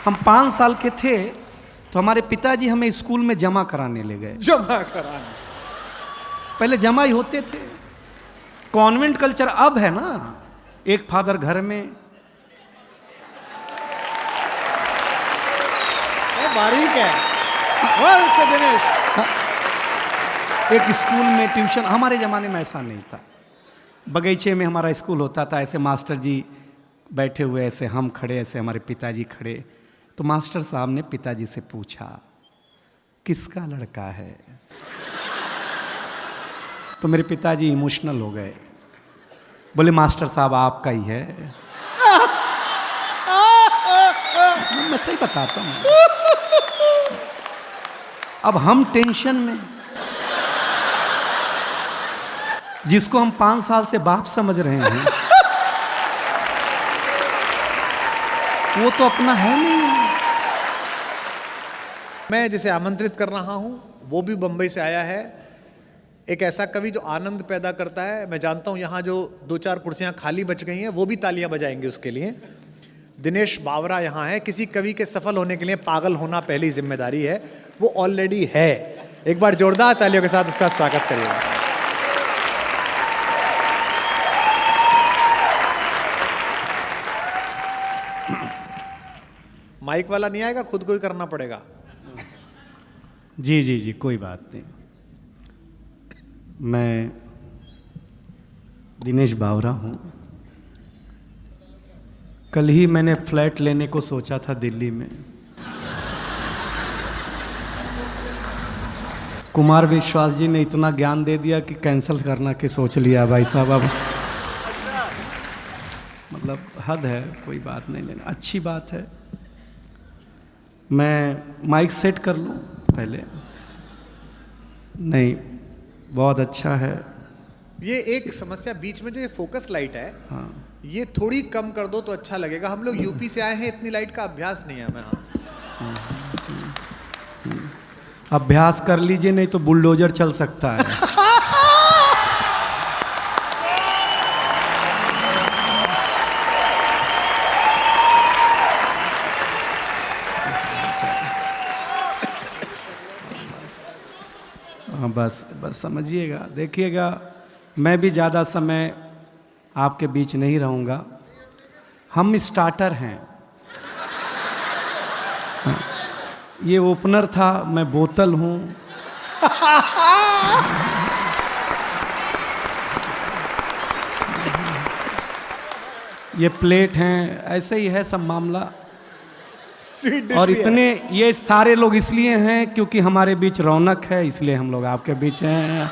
हम 5 साल के थे तो हमारे पिताजी हमें स्कूल में जमा कराने ले गए। जमा कराने? पहले जमा ही होते थे, कॉन्वेंट कल्चर अब है ना, एक फादर घर में। बारीक है। अच्छा दिनेश, एक स्कूल में ट्यूशन, हमारे ज़माने में ऐसा नहीं था। बगीचे में हमारा स्कूल होता था, ऐसे मास्टर जी बैठे हुए, ऐसे हम खड़े, ऐसे हमारे पिताजी खड़े। तो मास्टर साहब ने पिताजी से पूछा किसका लड़का है, तो मेरे पिताजी इमोशनल हो गए, बोले मास्टर साहब आपका ही है। मैं सही बताता हूँ, अब हम टेंशन में, जिसको हम 5 साल से बाप समझ रहे हैं वो तो अपना है नहीं। मैं जिसे आमंत्रित कर रहा हूं वो भी बंबई से आया है, एक ऐसा कवि जो आनंद पैदा करता है। मैं जानता हूं यहां जो 2-4 कुर्सियां खाली बच गई हैं वो भी तालियां बजाएंगे उसके लिए। दिनेश बावरा यहां है। किसी कवि के सफल होने के लिए पागल होना पहली जिम्मेदारी है, वो ऑलरेडी है। एक बार जोरदार तालियों के साथ उसका स्वागत करिएगा। माइक वाला नहीं आएगा, खुद को ही करना पड़ेगा। जी जी जी, कोई बात नहीं। मैं दिनेश बावरा हूँ। कल ही मैंने फ्लैट लेने को सोचा था दिल्ली में। कुमार विश्वास जी ने इतना ज्ञान दे दिया कि कैंसिल करना के सोच लिया भाई साहब। अब मतलब हद है, कोई बात नहीं लेना, अच्छी बात है। मैं माइक सेट कर लूँ पहले? नहीं, बहुत अच्छा है। ये एक समस्या बीच में जो ये फोकस लाइट है, हाँ, ये थोड़ी कम कर दो तो अच्छा लगेगा। हम लोग यूपी से आए हैं, इतनी लाइट का अभ्यास नहीं है हमें। हाँ, अभ्यास कर लीजिए, नहीं तो बुलडोजर चल सकता है। हाँ, बस समझिएगा, देखिएगा, मैं भी ज़्यादा समय आपके बीच नहीं रहूँगा। हम स्टार्टर हैं। हाँ, ये ओपनर था, मैं बोतल हूँ। ये प्लेट हैं, ऐसे ही है सब मामला। और इतने ये सारे लोग इसलिए हैं क्योंकि हमारे बीच रौनक है, इसलिए हम लोग आपके बीच हैं।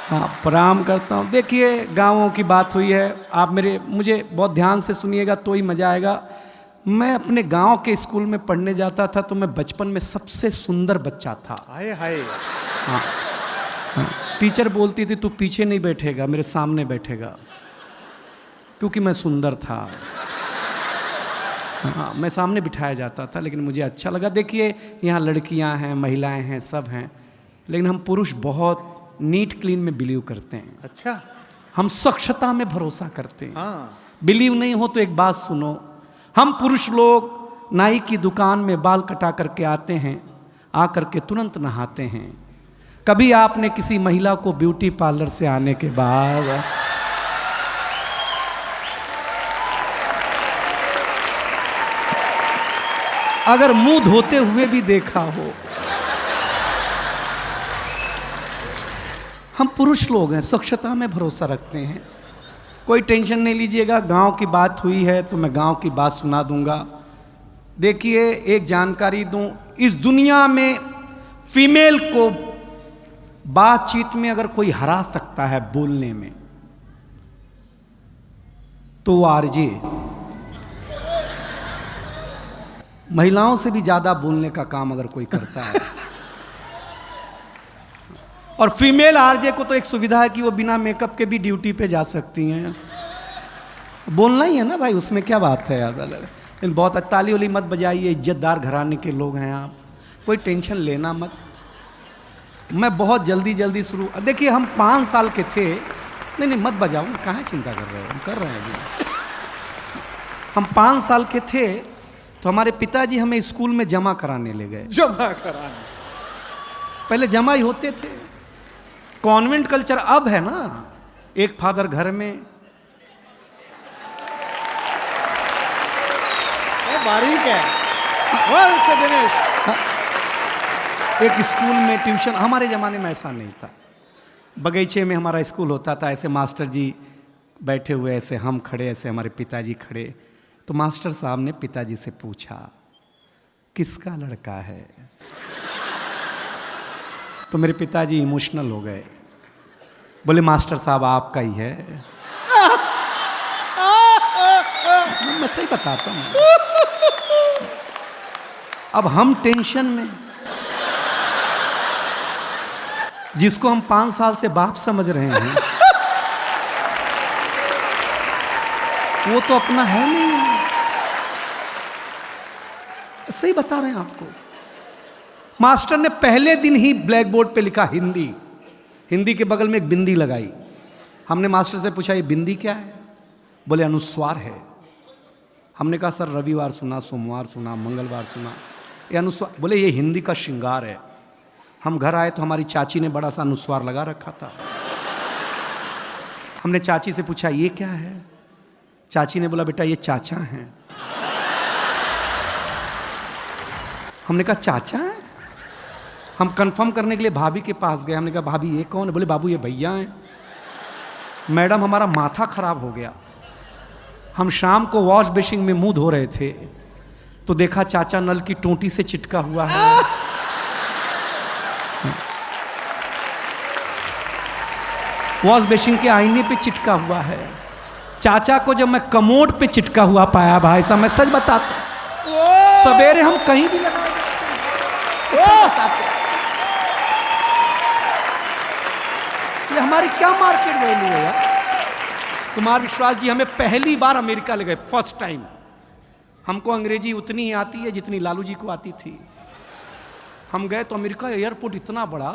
हाँ, प्रणाम करता हूँ। देखिए, गाँवों की बात हुई है, आप मुझे बहुत ध्यान से सुनिएगा तो ही मज़ा आएगा। मैं अपने गांव के स्कूल में पढ़ने जाता था तो मैं बचपन में सबसे सुंदर बच्चा था। हाय हाय। हाँ, हाँ, टीचर बोलती थी तू पीछे नहीं बैठेगा, मेरे सामने बैठेगा, क्योंकि मैं सुंदर था। हाँ, मैं सामने बिठाया जाता था, लेकिन मुझे अच्छा लगा। देखिए, यहाँ लड़कियाँ हैं, महिलाएं हैं, सब हैं, लेकिन हम पुरुष बहुत नीट क्लीन में बिलीव करते हैं। अच्छा, हम स्वच्छता में भरोसा करते हैं। हाँ। बिलीव नहीं हो तो एक बात सुनो, हम पुरुष लोग नाई की दुकान में बाल कटा करके आते हैं, आकर के तुरंत नहाते हैं। कभी आपने किसी महिला को ब्यूटी पार्लर से आने के बाद अगर मुंह धोते हुए भी देखा हो? हम पुरुष लोग हैं, स्वच्छता में भरोसा रखते हैं। कोई टेंशन नहीं लीजिएगा, गांव की बात हुई है तो मैं गांव की बात सुना दूंगा। देखिए, एक जानकारी दूं, इस दुनिया में फीमेल को बातचीत में अगर कोई हरा सकता है बोलने में, तो वो आरजे। महिलाओं से भी ज्यादा बोलने का काम अगर कोई करता है। और फीमेल आरजे को तो एक सुविधा है कि वो बिना मेकअप के भी ड्यूटी पे जा सकती हैं। बोलना ही है ना भाई, उसमें क्या बात है यार। लेकिन बहुत ताली वाली मत बजाइए, इज्जतदार घराने के लोग हैं आप, कोई टेंशन लेना मत। मैं बहुत जल्दी शुरू, देखिए हम 5 साल के थे। नहीं मत बजाओ, कहाँ चिंता कर रहे हो, हम कर रहे हैं अभी। हम 5 साल के थे तो हमारे पिताजी हमें स्कूल में जमा कराने ले गए। जमा कराने? पहले जमा ही होते थे, कॉन्वेंट कल्चर अब है ना, एक फादर घर में। बारीक है। अच्छा दिनेश, एक स्कूल में ट्यूशन, हमारे ज़माने में ऐसा नहीं था। बगीचे में हमारा स्कूल होता था, ऐसे मास्टर जी बैठे हुए, ऐसे हम खड़े, ऐसे हमारे पिताजी खड़े। तो मास्टर साहब ने पिताजी से पूछा किसका लड़का है? तो मेरे पिताजी इमोशनल हो गए, बोले मास्टर साहब आपका ही है। मैं सही बताता हूँ। अब हम टेंशन में, जिसको हम 5 साल से बाप समझ रहे हैं वो तो अपना है नहीं। सही बता रहे हैं आपको। मास्टर ने पहले दिन ही ब्लैक बोर्ड पे लिखा हिंदी, हिंदी के बगल में एक बिंदी लगाई। हमने मास्टर से पूछा ये बिंदी क्या है? बोले अनुस्वार है। हमने कहा सर रविवार सुना, सोमवार सुना, मंगलवार सुना, ये अनुस्वार। बोले ये हिंदी का श्रृंगार है। हम घर आए तो हमारी चाची ने बड़ा सा अनुस्वार लगा रखा था। हमने चाची से पूछा ये क्या है? चाची ने बोला बेटा ये चाचा हैं। हमने कहा चाचा है? हम कंफर्म करने के लिए भाभी के पास गए। हमने कहा भाभी ये कौन है? बोले बाबू ये भैया हैं। मैडम हमारा माथा खराब हो गया। हम शाम को वॉश बेसिन में मुंह धो रहे थे तो देखा चाचा नल की टोंटी से चिटका हुआ है। वॉश बेसिन के आईने पे चिटका हुआ है। चाचा को जब मैं कमोड पे चिटका हुआ पाया भाई साहब, मैं सच बताता, सवेरे हम कहीं भी लगा ये हमारी क्या मार्केट वैल्यू है यार। कुमार विश्वास जी हमें पहली बार अमेरिका ले गए, फर्स्ट टाइम। हमको अंग्रेजी उतनी ही आती है जितनी लालू जी को आती थी। हम गए तो अमेरिका एयरपोर्ट इतना बड़ा,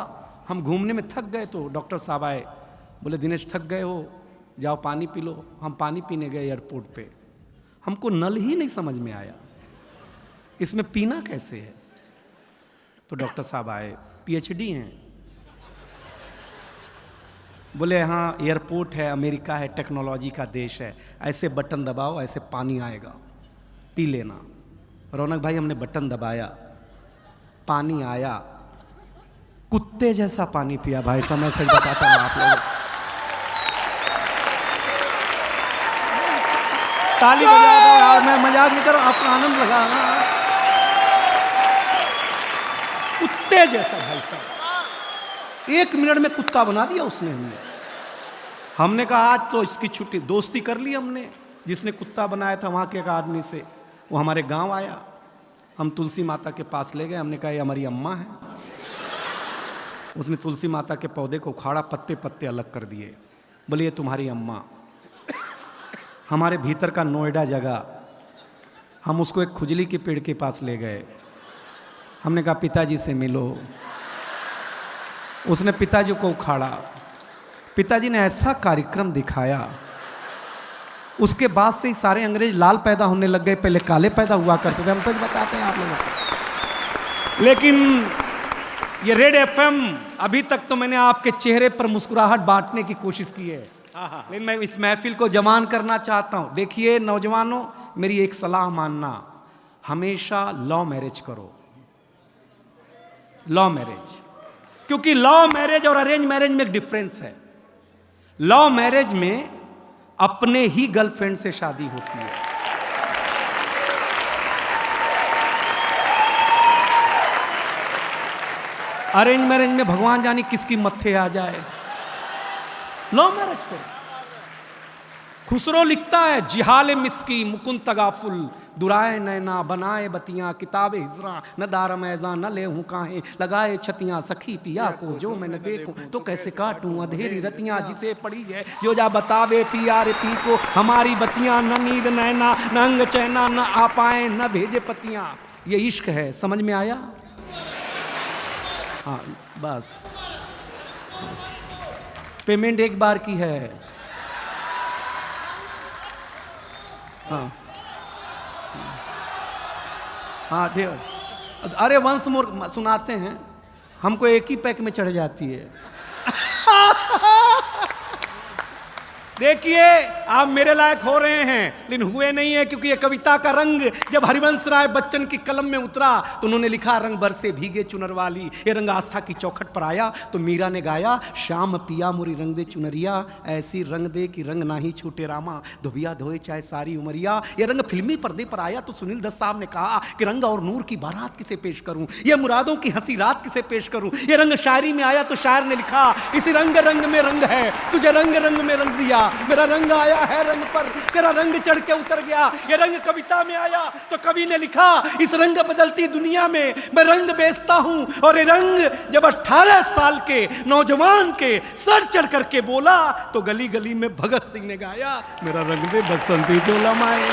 हम घूमने में थक गए तो डॉक्टर साहब आए, बोले दिनेश थक गए हो, जाओ पानी पी लो। हम पानी पीने गए एयरपोर्ट पे, हमको नल ही नहीं समझ में आया, इसमें पीना कैसे है। तो डॉक्टर साहब आए, पीएचडी हैं, बोले हाँ एयरपोर्ट है, अमेरिका है, टेक्नोलॉजी का देश है, ऐसे बटन दबाओ ऐसे पानी आएगा, पी लेना। रौनक भाई हमने बटन दबाया, पानी आया, कुत्ते जैसा पानी पिया भाई साहब, मैं सही बताता हूँ आप लोग। ताली बजाओ यार, मैं मजाक नहीं कर रहा हूं, आपको आनंद लगा ना। कुत्ते जैसा भाई साहब, 1 मिनट में कुत्ता बना दिया उसने। हमने कहा आज तो इसकी छुट्टी, दोस्ती कर ली हमने। जिसने कुत्ता बनाया था वहाँ के एक आदमी से, वो हमारे गांव आया, हम तुलसी माता के पास ले गए। हमने कहा ये हमारी अम्मा है। उसने तुलसी माता के पौधे को उखाड़ा, पत्ते पत्ते अलग कर दिए, बोले ये तुम्हारी अम्मा। हमारे भीतर का नोएडा जगह, हम उसको एक खुजली के पेड़ के पास ले गए। हमने कहा पिताजी से मिलो। उसने पिताजी को उखाड़ा, पिताजी ने ऐसा कार्यक्रम दिखाया, उसके बाद से ही सारे अंग्रेज लाल पैदा होने लग गए, पहले काले पैदा हुआ करते थे। हम सच बताते हैं आप लोगों को। लेकिन ये रेड एफएम, अभी तक तो मैंने आपके चेहरे पर मुस्कुराहट बांटने की कोशिश की है, लेकिन मैं इस महफिल को जवान करना चाहता हूं। देखिए नौजवानों, मेरी एक सलाह मानना, हमेशा लव मैरिज करो, लव मैरिज। क्योंकि लव मैरिज और अरेंज मैरिज में एक डिफरेंस है। लव मैरिज में अपने ही गर्लफ्रेंड से शादी होती है, अरेंज मैरिज में भगवान जाने किसकी मत्थे आ जाए। लव मैरिज करो। खुसरो लिखता है जिहाल मिस्की मुकुंद तगाफुल, दुराए नैना बनाए बतियां, किताबे हिजरा न दार मैजा न ले हूँ काहे, लगाए छतियां सखी पिया को जो मैं न देखूं तो कैसे काटूं अधेरी रतियां, जिसे पड़ी है जो जा बतावे पिया रे पी को, हमारी बतियां न नींद नैना न अंग चैना, न आ पाए न भेजे पतियां। ये इश्क है, समझ में आया? हाँ बस, पेमेंट एक बार की है। हाँ हाँ ठीक। अरे वंस मोर सुनाते हैं, हमको एक ही पैक में चढ़ जाती है। देखिए आप मेरे लायक हो रहे हैं, लेकिन हुए नहीं है, क्योंकि ये कविता का रंग जब हरिवंश राय बच्चन की कलम में उतरा तो उन्होंने लिखा रंग बरसे भीगे चुनर वाली। ये रंग आस्था की चौखट पर आया तो मीरा ने गाया, श्याम पिया मुरी रंग दे चुनरिया, ऐसी रंग दे कि रंग ना ही छूटे रामा, धोबिया धोए चाहे सारी उमरिया। ये रंग फिल्मी पर्दे पर आया तो सुनील दत्त साहब ने कहा कि रंग और नूर की बारात किसे पेश करूं, ये मुरादों की हंसी रात किसे पेश करूं। ये रंग शायरी में आया तो शायर ने लिखा, इसी रंग रंग में रंग है, तुझे रंग रंग में रंग दिया, मेरा रंग आया है रंग पर, तेरा रंग चढ़ के उतर गया। ये रंग कविता में आया तो कवि ने लिखा, इस रंग बदलती दुनिया में मैं रंग बेचता हूं। और ये रंग जब 18 साल के नौजवान के सर चढ़ करके बोला तो गली गली में भगत सिंह ने गाया, मेरा रंग दे बसंती चोला माए।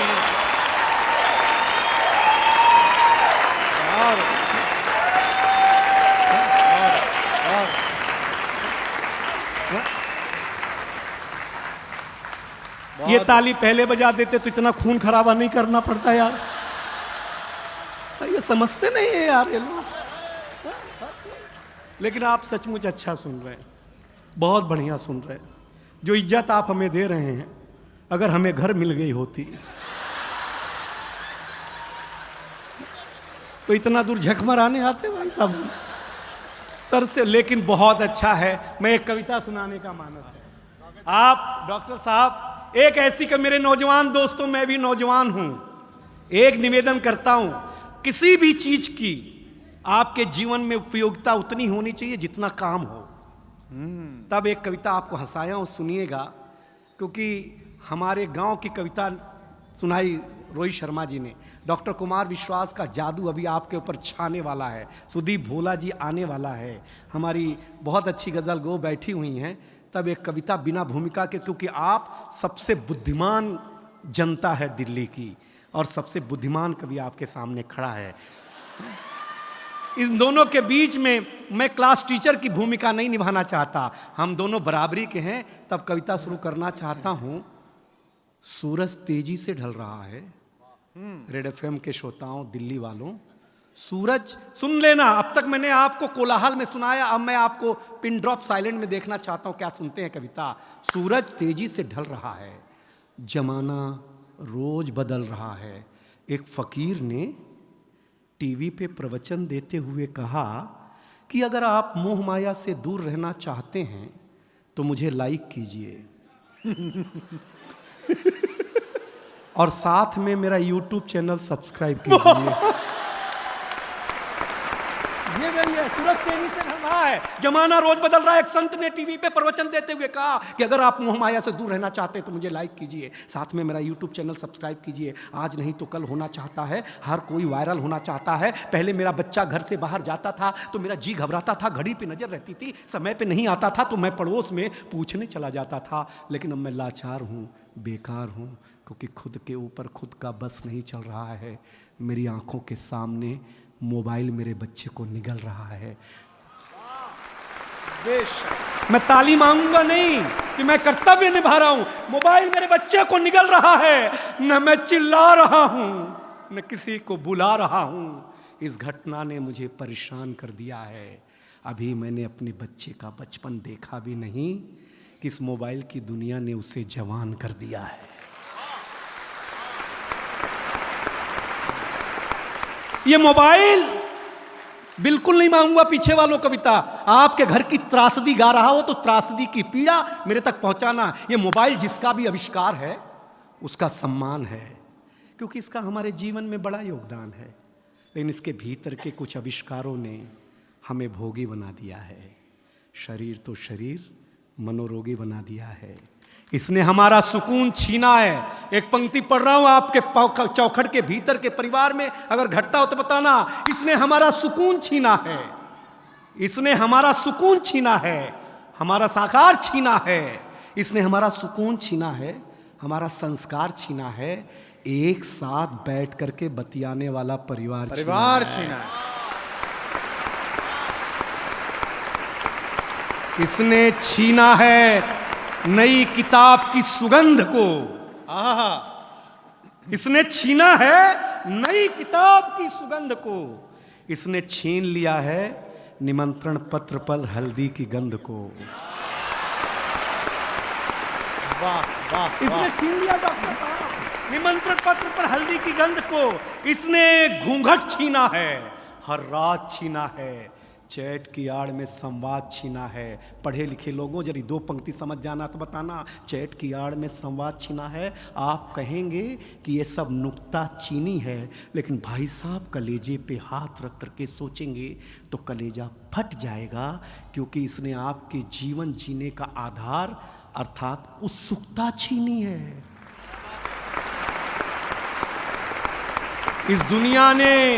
ये ताली पहले बजा देते तो इतना खून खराबा नहीं करना पड़ता यार। ये समझते नहीं है यार ये लोग। लेकिन आप सचमुच अच्छा सुन रहे हैं, बहुत बढ़िया सुन रहे हैं। जो इज्जत आप हमें दे रहे हैं, अगर हमें घर मिल गई होती तो इतना दूर झक मराने आते भाई साहब तर से। लेकिन बहुत अच्छा है, मैं एक कविता सुनाने का मानस है। आप डॉक्टर साहब एक ऐसी कि मेरे नौजवान दोस्तों, मैं भी नौजवान हूं, एक निवेदन करता हूं, किसी भी चीज की आपके जीवन में उपयोगिता उतनी होनी चाहिए जितना काम हो। तब एक कविता आपको हंसाया हूं, सुनिएगा, क्योंकि हमारे गांव की कविता सुनाई रोहित शर्मा जी ने। डॉक्टर कुमार विश्वास का जादू अभी आपके ऊपर छाने वाला है, सुदीप भोला जी आने वाला है, हमारी बहुत अच्छी गजल गो बैठी हुई हैं। तब एक कविता बिना भूमिका के, क्योंकि आप सबसे बुद्धिमान जनता है दिल्ली की और सबसे बुद्धिमान कवि आपके सामने खड़ा है। इन दोनों के बीच में मैं क्लास टीचर की भूमिका नहीं निभाना चाहता, हम दोनों बराबरी के हैं। तब कविता शुरू करना चाहता हूं। सूरज तेजी से ढल रहा है, रेड एफएम के श्रोताओं, दिल्ली वालों, सूरज सुन लेना। अब तक मैंने आपको कोलाहल में सुनाया, अब मैं आपको पिन ड्रॉप साइलेंट में देखना चाहता हूं क्या सुनते हैं कविता। सूरज तेजी से ढल रहा है, जमाना रोज बदल रहा है। एक फकीर ने टीवी पे प्रवचन देते हुए कहा कि अगर आप मोह माया से दूर रहना चाहते हैं तो मुझे लाइक कीजिए और साथ में मेरा YouTube चैनल सब्सक्राइब कीजिए। ये वही है, सूरज तेजी से ढल रहा है, जमाना रोज बदल रहा है। एक संत ने टीवी पे प्रवचन देते हुए कहा कि अगर आप मोह माया से दूर रहना चाहते हैं तो मुझे लाइक कीजिए, साथ में मेरा YouTube चैनल सब्सक्राइब कीजिए। आज नहीं तो कल होना चाहता है, हर कोई वायरल होना चाहता है। पहले मेरा बच्चा घर से बाहर जाता था तो मेरा जी घबराता था, घड़ी पे नजर रहती थी, समय पे नहीं आता था तो मैं पड़ोस में पूछने चला जाता था। लेकिन अब मैं लाचार हूँ, बेकार हूँ, क्योंकि खुद के ऊपर खुद का बस नहीं चल रहा है। मेरी आंखों के सामने मोबाइल मेरे बच्चे को निगल रहा है। मैं ताली मांगूंगा नहीं कि मैं कर्तव्य निभा रहा हूं, मोबाइल मेरे बच्चे को निगल रहा है। न मैं चिल्ला रहा हूं, न किसी को बुला रहा हूं। इस घटना ने मुझे परेशान कर दिया है। अभी मैंने अपने बच्चे का बचपन देखा भी नहीं कि इस मोबाइल की दुनिया ने उसे जवान कर दिया है। ये मोबाइल बिल्कुल नहीं मांगूंगा पीछे वालों कविता। आपके घर की त्रासदी गा रहा हो तो त्रासदी की पीड़ा मेरे तक पहुंचाना। ये मोबाइल जिसका भी आविष्कार है उसका सम्मान है, क्योंकि इसका हमारे जीवन में बड़ा योगदान है। लेकिन इसके भीतर के कुछ आविष्कारों ने हमें भोगी बना दिया है। शरीर तो शरीर, मनोरोगी बना दिया है। इसने हमारा सुकून छीना है। एक पंक्ति पढ़ रहा हूं आपके चौखट के भीतर के परिवार में, अगर घटता हो तो बताना। इसने हमारा सुकून छीना है, इसने हमारा सुकून छीना है, हमारा साकार छीना है। इसने हमारा सुकून छीना है, हमारा संस्कार छीना है। एक साथ बैठ करके बतियाने वाला परिवार छीना है। इसने छीना है नई किताब की सुगंध को। इसने छीना है नई किताब की सुगंध को, इसने छीन लिया है निमंत्रण पत्र पर हल्दी की गंध को। वाह वाह इसने वाह। छीन लिया डॉक्टर साहब निमंत्रण पत्र पर हल्दी की गंध को। इसने घूंघट छीना है, हर रात छीना है, चैट की आड़ में संवाद छीना है। पढ़े लिखे लोगों जरी दो पंक्ति समझ जाना तो बताना, चैट की आड़ में संवाद छीना है। आप कहेंगे कि ये सब नुक्ता चीनी है, लेकिन भाई साहब कलेजे पे हाथ रख करके सोचेंगे तो कलेजा फट जाएगा, क्योंकि इसने आपके जीवन जीने का आधार अर्थात उत्सुकता छीनी है। इस दुनिया ने,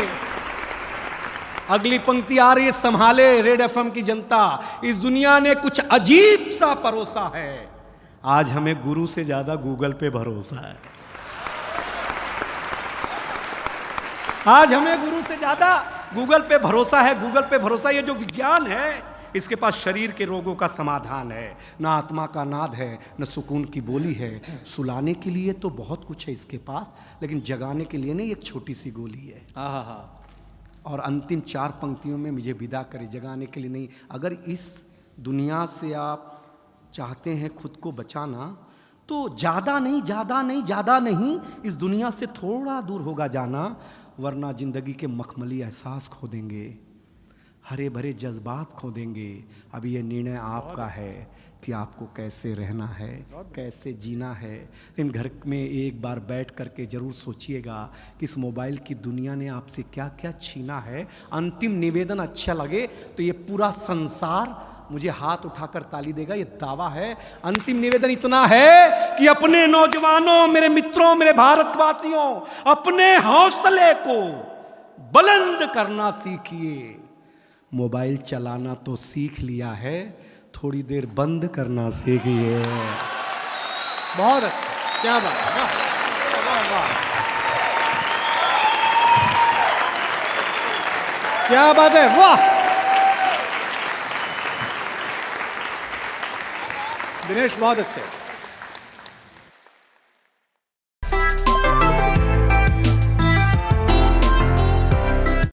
अगली पंक्ति आ रही है, संभाले रेड एफएम की जनता, इस दुनिया ने कुछ अजीब सा परोसा है। आज हमें गुरु से ज्यादा गूगल पे भरोसा है। आज हमें गुरु से ज्यादा गूगल पे भरोसा है। गूगल पे भरोसा, ये जो विज्ञान है इसके पास शरीर के रोगों का समाधान है, ना आत्मा का नाद है, न सुकून की बोली है। सुलाने के लिए तो बहुत कुछ है इसके पास, लेकिन जगाने के लिए नहीं, एक छोटी सी गोली है। आहा। और अंतिम 4 पंक्तियों में मुझे विदा करे, जगाने के लिए नहीं। अगर इस दुनिया से आप चाहते हैं खुद को बचाना, तो ज़्यादा नहीं, इस दुनिया से थोड़ा दूर होगा जाना, वरना ज़िंदगी के मखमली एहसास खो देंगे, हरे भरे जज्बात खो देंगे। अभी ये निर्णय आपका है कि आपको कैसे रहना है, कैसे जीना है। इन घर में एक बार बैठ करके ज़रूर सोचिएगा कि इस मोबाइल की दुनिया ने आपसे क्या क्या छीना है। अंतिम निवेदन अच्छा लगे तो ये पूरा संसार मुझे हाथ उठाकर ताली देगा, ये दावा है। अंतिम निवेदन इतना है कि अपने नौजवानों, मेरे मित्रों, मेरे भारतवासियों, अपने हौसले को बुलंद करना सीखिए। मोबाइल चलाना तो सीख लिया है, थोड़ी देर बंद करना सीखिए। बहुत अच्छा, क्या बात है, वाह वाह वाह, क्या बात है, वाह। दिनेश बहुत अच्छे।